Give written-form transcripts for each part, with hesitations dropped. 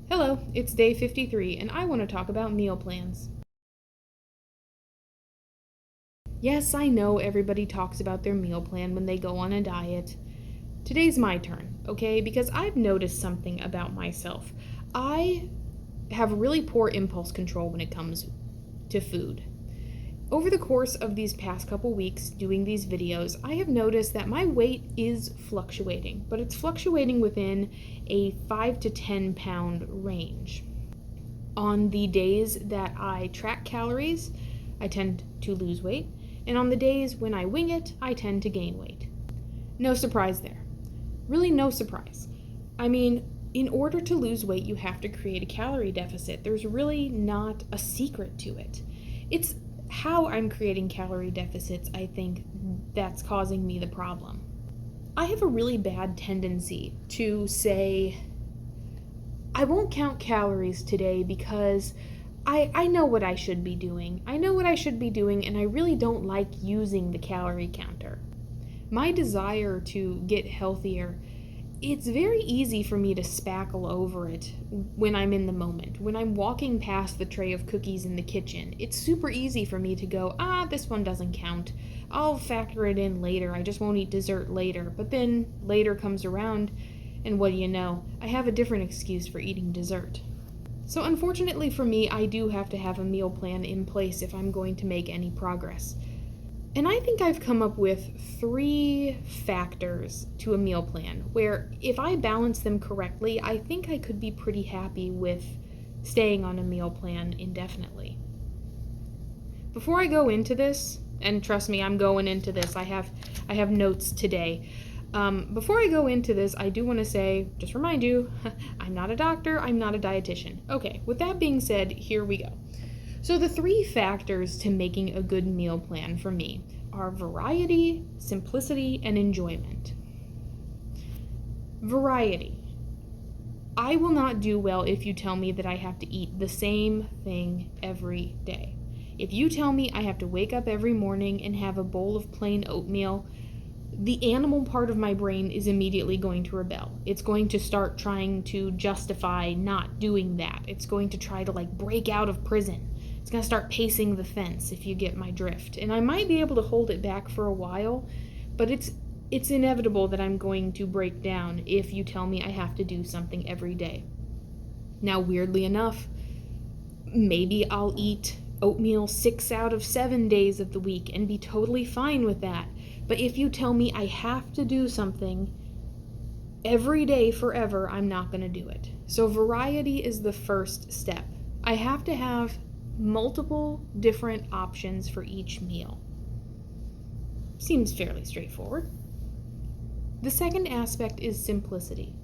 Hello, it's day 53, and I want to talk about meal plans. Yes, I know everybody talks about their meal plan when they go on a diet. Today's my turn, okay? Because I've noticed something about myself. I have really poor impulse control when it comes to food. Over the course of these past couple weeks doing these videos, I have noticed that my weight is fluctuating, but it's fluctuating within a 5 to 10 pound range. On the days that I track calories, I tend to lose weight, and on the days when I wing it, I tend to gain weight. No surprise there. Really, no surprise. I mean, in order to lose weight, you have to create a calorie deficit. There's really not a secret to it. It's how I'm creating calorie deficits, I think, that's causing me the problem. I have a really bad tendency to say, I won't count calories today because I know what I should be doing. I know what I should be doing, and I really don't like using the calorie counter. My desire to get healthier, it's very easy for me to spackle over it when I'm in the moment. When I'm walking past the tray of cookies in the kitchen, it's super easy for me to go, this one doesn't count. I'll factor it in later. I just won't eat dessert later. But then later comes around, and what do you know? I have a different excuse for eating dessert. So unfortunately for me, I do have to have a meal plan in place if I'm going to make any progress. And I think I've come up with 3 factors to a meal plan where if I balance them correctly, I think I could be pretty happy with staying on a meal plan indefinitely. Before I go into this, and trust me, I'm going into this, I have notes today. Before I go into this, I do want to say, just remind you, I'm not a doctor, I'm not a dietitian. Okay, with that being said, here we go. So the 3 factors to making a good meal plan for me are variety, simplicity, and enjoyment. Variety. I will not do well if you tell me that I have to eat the same thing every day. If you tell me I have to wake up every morning and have a bowl of plain oatmeal, the animal part of my brain is immediately going to rebel. It's going to start trying to justify not doing that. It's going to try to break out of prison. It's going to start pacing the fence, if you get my drift. And I might be able to hold it back for a while, but it's inevitable that I'm going to break down if you tell me I have to do something every day. Now, weirdly enough, maybe I'll eat oatmeal 6 out of 7 days of the week and be totally fine with that. But if you tell me I have to do something every day forever, I'm not going to do it. So variety is the first step. I have to have multiple different options for each meal. Seems fairly straightforward. The second aspect is simplicity.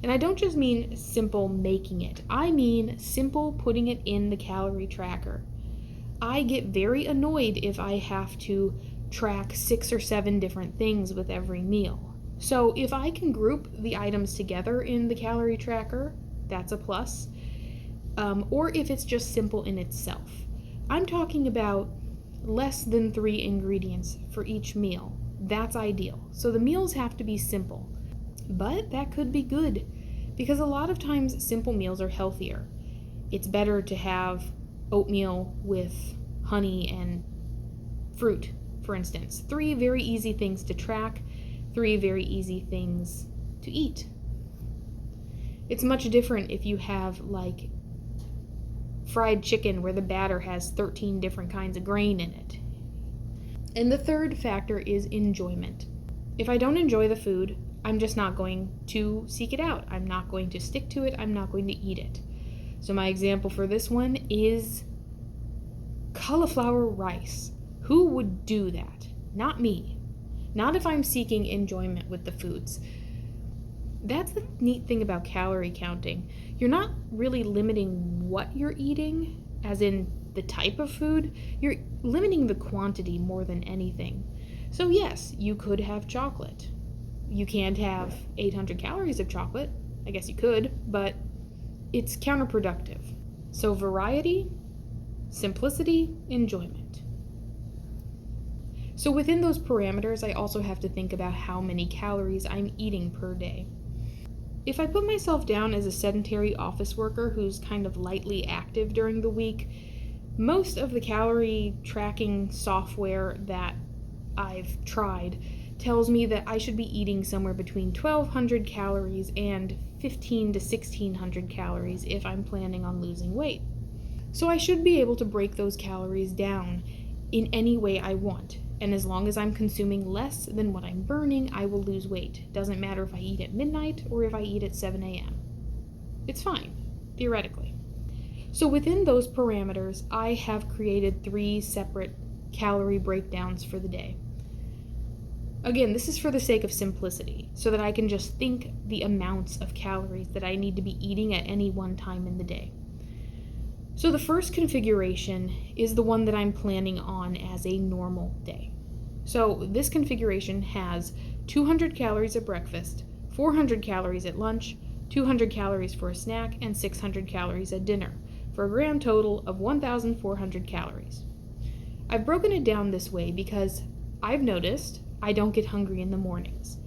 And I don't just mean simple making it. I mean simple putting it in the calorie tracker. I get very annoyed if I have to track 6 or 7 different things with every meal. So if I can group the items together in the calorie tracker, that's a plus. Or if it's just simple in itself. I'm talking about less than 3 ingredients for each meal. That's ideal. So the meals have to be simple. But that could be good, because a lot of times simple meals are healthier. It's better to have oatmeal with honey and fruit, for instance. 3 very easy things to track, 3 very easy things to eat. It's much different if you have fried chicken where the batter has 13 different kinds of grain in it. And the third factor is enjoyment. If I don't enjoy the food, I'm just not going to seek it out. I'm not going to stick to it. I'm not going to eat it. So my example for this one is cauliflower rice. Who would do that? Not me. Not if I'm seeking enjoyment with the foods. That's the neat thing about calorie counting. You're not really limiting what you're eating, as in the type of food. You're limiting the quantity more than anything. So yes, you could have chocolate. You can't have 800 calories of chocolate. I guess you could, but it's counterproductive. So variety, simplicity, enjoyment. So within those parameters, I also have to think about how many calories I'm eating per day. If I put myself down as a sedentary office worker who's kind of lightly active during the week, most of the calorie tracking software that I've tried tells me that I should be eating somewhere between 1,200 calories and 1,500 to 1,600 calories if I'm planning on losing weight. So I should be able to break those calories down in any way I want. And as long as I'm consuming less than what I'm burning, I will lose weight. Doesn't matter if I eat at midnight or if I eat at 7 a.m. It's fine, theoretically. So within those parameters, I have created 3 separate calorie breakdowns for the day. Again, this is for the sake of simplicity, so that I can just think the amounts of calories that I need to be eating at any one time in the day. So the first configuration is the one that I'm planning on as a normal day. So this configuration has 200 calories at breakfast, 400 calories at lunch, 200 calories for a snack, and 600 calories at dinner, for a grand total of 1,400 calories. I've broken it down this way because I've noticed I don't get hungry in the mornings.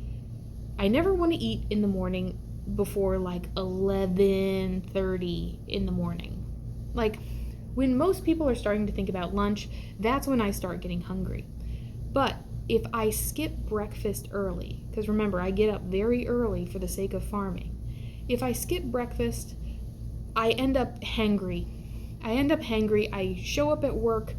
I never want to eat in the morning before like 11:30 in the morning. Like, when most people are starting to think about lunch, that's when I start getting hungry. But if I skip breakfast early, because remember, I get up very early for the sake of farming. If I skip breakfast, I end up hangry. I show up at work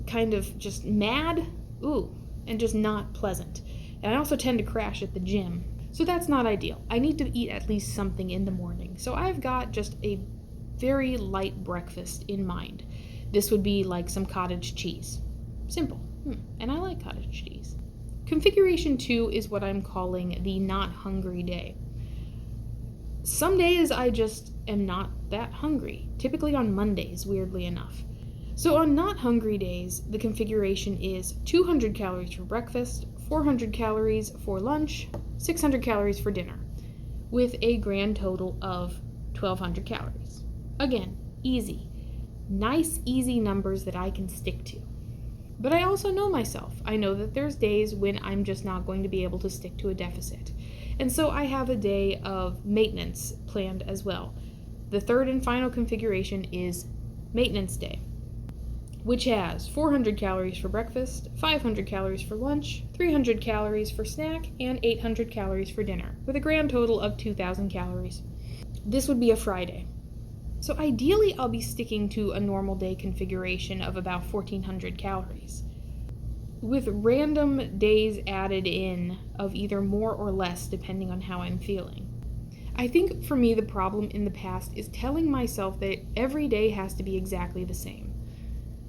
kind of just mad, and just not pleasant. And I also tend to crash at the gym. So that's not ideal. I need to eat at least something in the morning. So I've got just a very light breakfast in mind. This would be like some cottage cheese. Simple. And I like cottage cheese. Configuration 2 is what I'm calling the not hungry day. Some days I just am not that hungry, typically on Mondays, weirdly enough. So on not hungry days, the configuration is 200 calories for breakfast, 400 calories for lunch, 600 calories for dinner, with a grand total of 1,200 calories. Again, easy. Nice, easy numbers that I can stick to. But I also know myself. I know that there's days when I'm just not going to be able to stick to a deficit. And so I have a day of maintenance planned as well. The third and final configuration is maintenance day, which has 400 calories for breakfast, 500 calories for lunch, 300 calories for snack, and 800 calories for dinner, with a grand total of 2,000 calories. This would be a Friday. So ideally, I'll be sticking to a normal day configuration of about 1,400 calories, with random days added in of either more or less depending on how I'm feeling. I think for me, the problem in the past is telling myself that every day has to be exactly the same.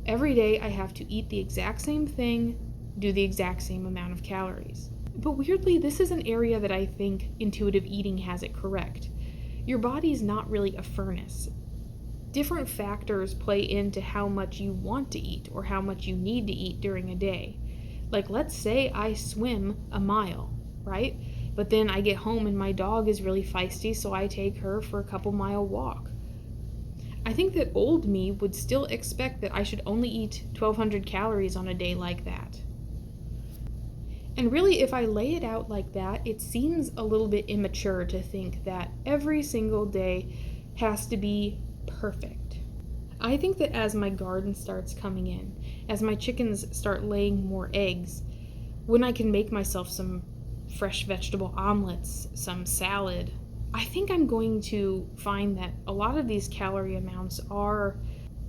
Every day I have to eat the exact same thing, do the exact same amount of calories. But weirdly, this is an area that I think intuitive eating has it correct. Your body's not really a furnace. Different factors play into how much you want to eat or how much you need to eat during a day. Like, let's say I swim a mile, right? But then I get home and my dog is really feisty, so I take her for a couple-mile walk. I think that old me would still expect that I should only eat 1,200 calories on a day like that. And really, if I lay it out like that, it seems a little bit immature to think that every single day has to be perfect. I think that as my garden starts coming in, as my chickens start laying more eggs, when I can make myself some fresh vegetable omelets, some salad, I think I'm going to find that a lot of these calorie amounts are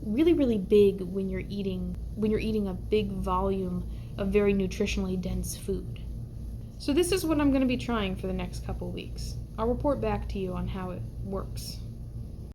really, really big when you're eating a big volume of very nutritionally dense food. So this is what I'm going to be trying for the next couple weeks. I'll report back to you on how it works.